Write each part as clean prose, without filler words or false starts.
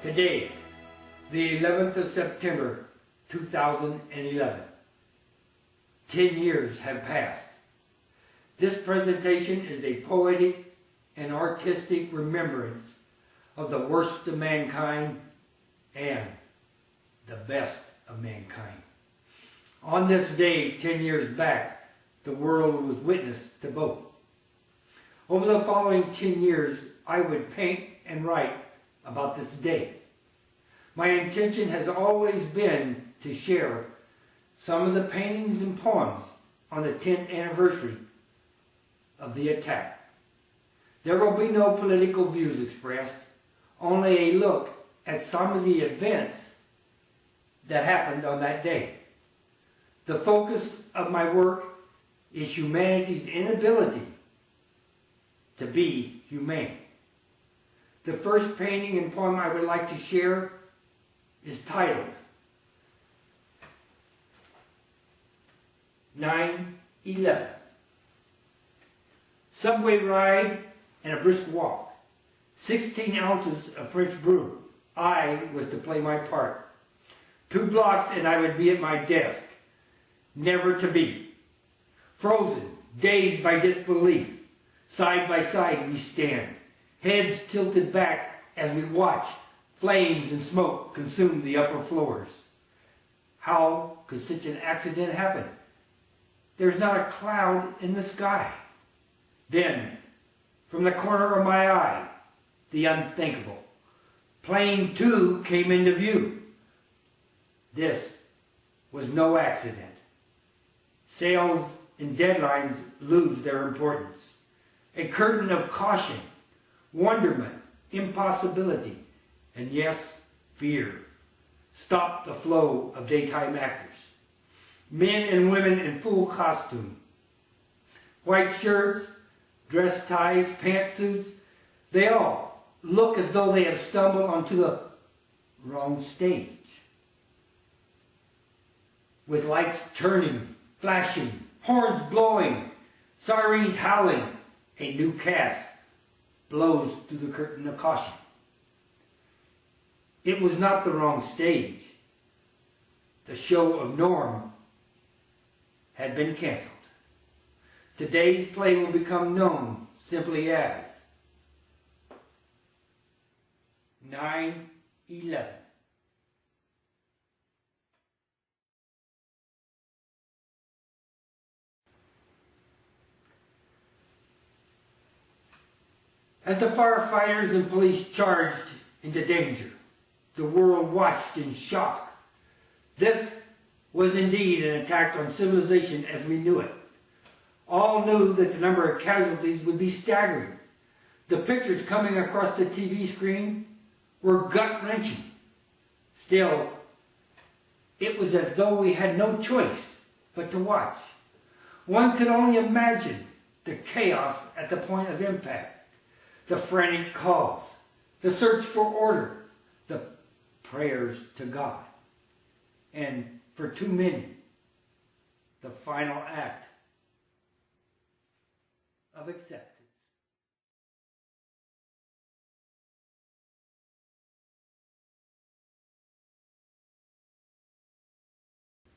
Today, the 11th of September, 2011. 10 years have passed. This presentation is a poetic and artistic remembrance of the worst of mankind and the best of mankind. On this day, 10 years back, the world was witness to both. Over the following 10 years, I would paint and write about this day. My intention has always been to share some of the paintings and poems on the 10th anniversary of the attack. There will be no political views expressed, only a look at some of the events that happened on that day. The focus of my work is humanity's inability to be humane. The first painting and poem I would like to share is titled 9/11. Subway ride and a brisk walk. 16 ounces of French brew. I was to play my part. 2 blocks and I would be at my desk. Never to be. Frozen, dazed by disbelief. Side by side we stand. Heads tilted back as we watch flames and smoke consume the upper floors. How could such an accident happen? There's not a cloud in the sky. Then, from the corner of my eye, the unthinkable. Plane 2 came into view. This was no accident. Sales and deadlines lose their importance. A curtain of caution, wonderment, impossibility, and yes, fear stopped the flow of daytime actors. Men and women in full costume. White shirts, dress ties, pantsuits, they all look as though they have stumbled onto the wrong stage. With lights turning, flashing, horns blowing, sirens howling, a new cast blows through the curtain of caution. It was not the wrong stage. The show of Norm had been canceled. Today's play will become known simply as 9/11. As the firefighters and police charged into danger, the world watched in shock. This was indeed an attack on civilization as we knew it. All knew that the number of casualties would be staggering. The pictures coming across the TV screen were gut-wrenching. Still, it was as though we had no choice but to watch. One could only imagine the chaos at the point of impact. The frantic calls, the search for order, the prayers to God, and for too many, the final act of acceptance.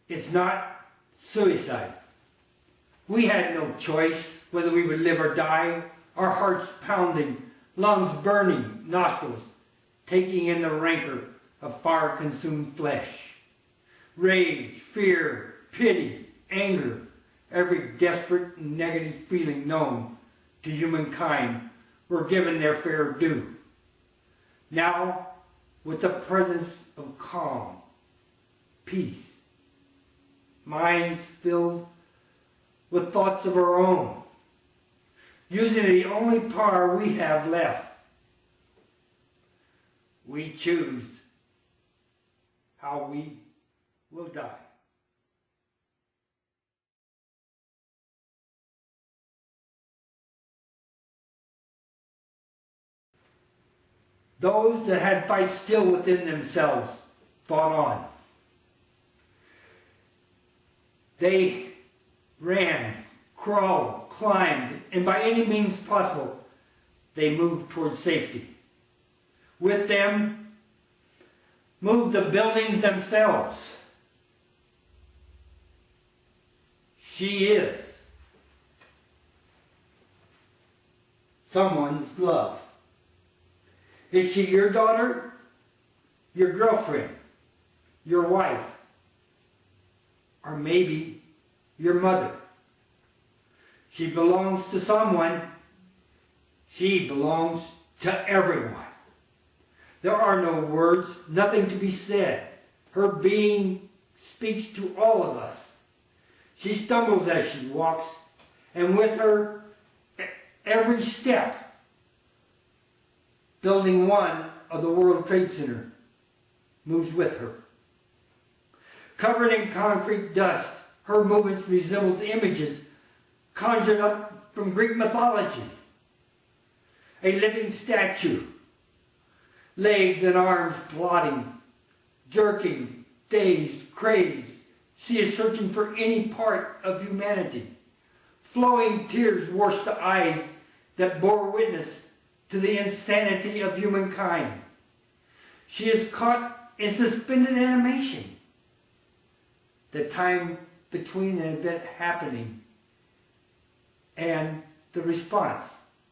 It's not suicide. We had no choice whether we would live or die. Our hearts pounding, lungs burning, nostrils taking in the rancor of fire-consumed flesh. Rage, fear, pity, anger, every desperate and negative feeling known to humankind were given their fair due. Now, with the presence of calm, peace, minds filled with thoughts of our own, using the only power we have left. We choose how we will die. Those that had fight still within themselves fought on. They ran, crawled, climbed, and by any means possible, they moved towards safety. With them, move the buildings themselves. She is someone's love. Is she your daughter, your girlfriend, your wife, or maybe your mother? She belongs to someone. She belongs to everyone. There are no words, nothing to be said. Her being speaks to all of us. She stumbles as she walks, and with her every step, Building 1 of the World Trade Center moves with her. Covered in concrete dust, her movements resemble images conjured up from Greek mythology. A living statue, legs and arms plodding, jerking, dazed, crazed. She is searching for any part of humanity. Flowing tears wash the eyes that bore witness to the insanity of humankind. She is caught in suspended animation. The time between an event happening and the response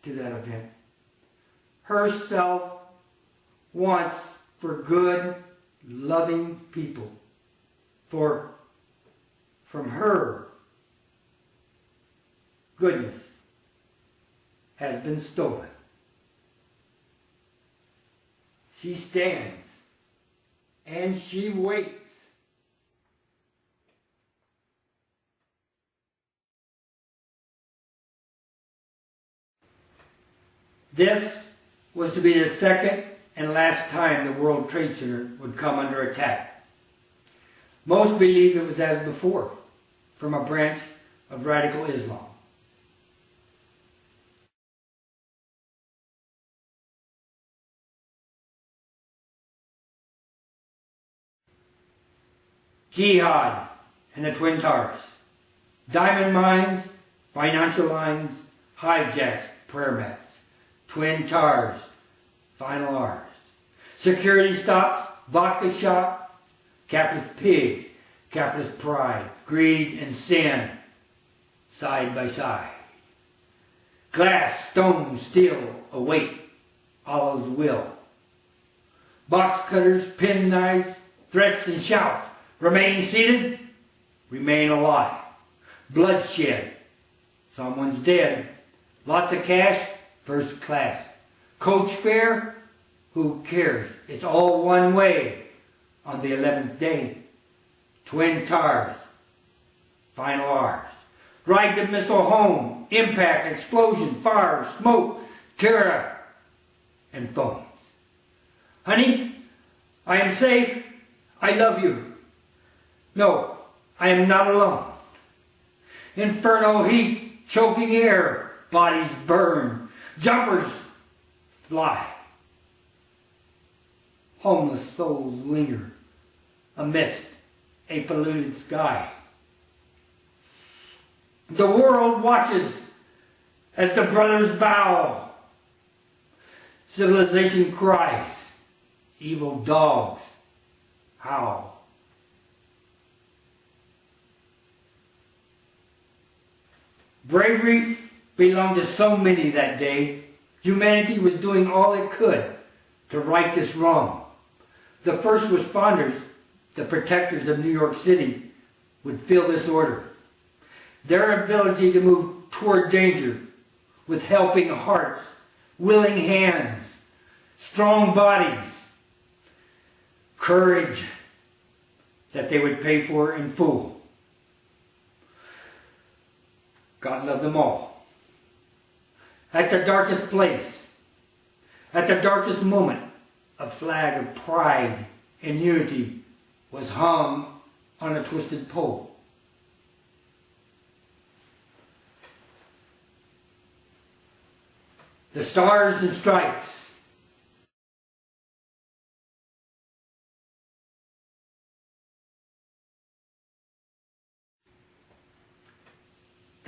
to that event. Herself wants for good, loving people. For from her, goodness has been stolen. She stands and she waits. This was to be the second and last time the World Trade Center would come under attack. Most believe it was as before, from a branch of radical Islam. Jihad and the Twin Towers. Diamond mines, financial lines, hijacks, prayer mats. Twin Towers, final hours. Security stops, vodka shop, capitalist pigs, capitalist pride, greed and sin, side by side. Glass, stone, steel await Allah's will. Box cutters, pen knives, threats and shouts. Remain seated, remain alive. Bloodshed, someone's dead. Lots of cash, first class. Coach fare, who cares? It's all one way on the 11th day. Twin Towers, final hours. Ride the missile home, impact, explosion, fire, smoke, terror, and phones. Honey, I am safe. I love you. No, I am not alone. Inferno heat, choking air, bodies burn, jumpers fly. Homeless souls linger amidst a polluted sky. The world watches as the brothers bow. Civilization cries, evil dogs howl. Bravery belonged to so many that day. Humanity was doing all it could to right this wrong. The first responders, the protectors of New York City, would feel this order. Their ability to move toward danger with helping hearts, willing hands, strong bodies, courage that they would pay for in full. God loved them all. At the darkest place, at the darkest moment, a flag of pride and unity was hung on a twisted pole. The stars and stripes.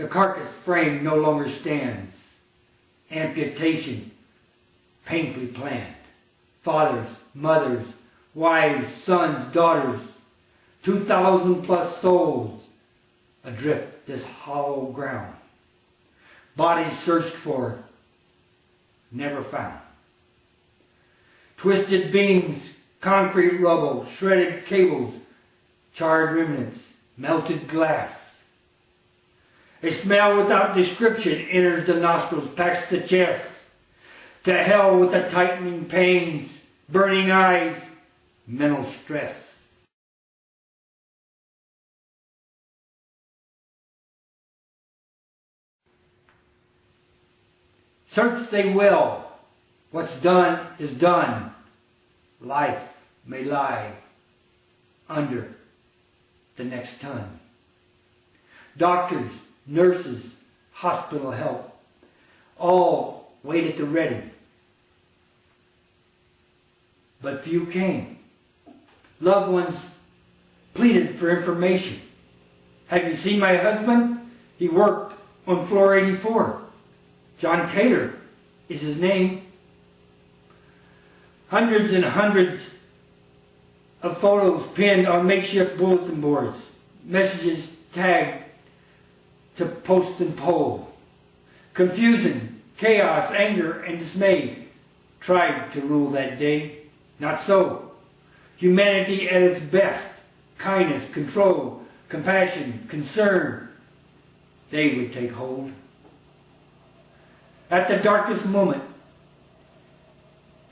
The carcass frame no longer stands. Amputation painfully planned. Fathers, mothers, wives, sons, daughters, 2,000 plus souls adrift this hollow ground. Bodies searched for, never found. Twisted beams, concrete rubble, shredded cables, charred remnants, melted glass. A smell without description enters the nostrils, packs the chest. To hell with the tightening pains, burning eyes, mental stress. Search they will. What's done is done. Life may lie under the next ton. Doctors, nurses, hospital help, all wait at the ready. But few came. Loved ones pleaded for information. Have you seen my husband? He worked on floor 84. John Taylor is his name. Hundreds and hundreds of photos pinned on makeshift bulletin boards. Messages tagged to post and poll. Confusion, chaos, anger, and dismay tried to rule that day. Not so. Humanity at its best. Kindness, control, compassion, concern. They would take hold. At the darkest moment,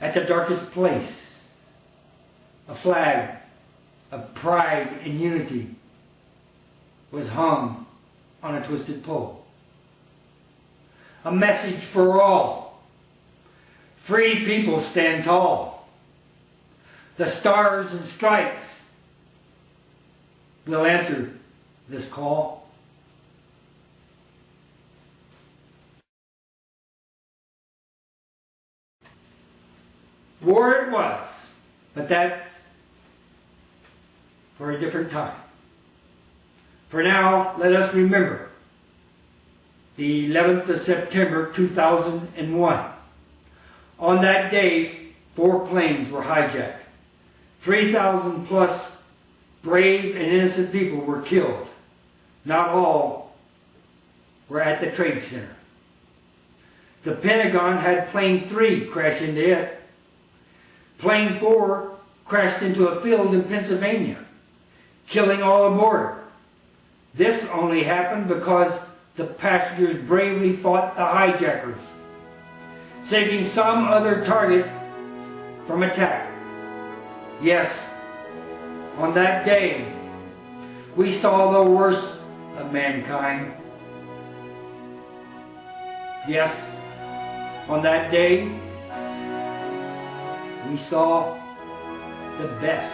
at the darkest place, a flag of pride and unity was hung on a twisted pole. A message for all. Free people stand tall. The stars and stripes will answer this call. War it was, but that's for a different time. For now, let us remember the 11th of September 2001. On that day, 4 planes were hijacked. 3,000 plus brave and innocent people were killed. Not all were at the Trade Center. The Pentagon had Plane 3 crash into it. Plane 4 crashed into a field in Pennsylvania, killing all aboard. This only happened because the passengers bravely fought the hijackers, saving some other target from attack. Yes, on that day, we saw the worst of mankind. Yes, on that day, we saw the best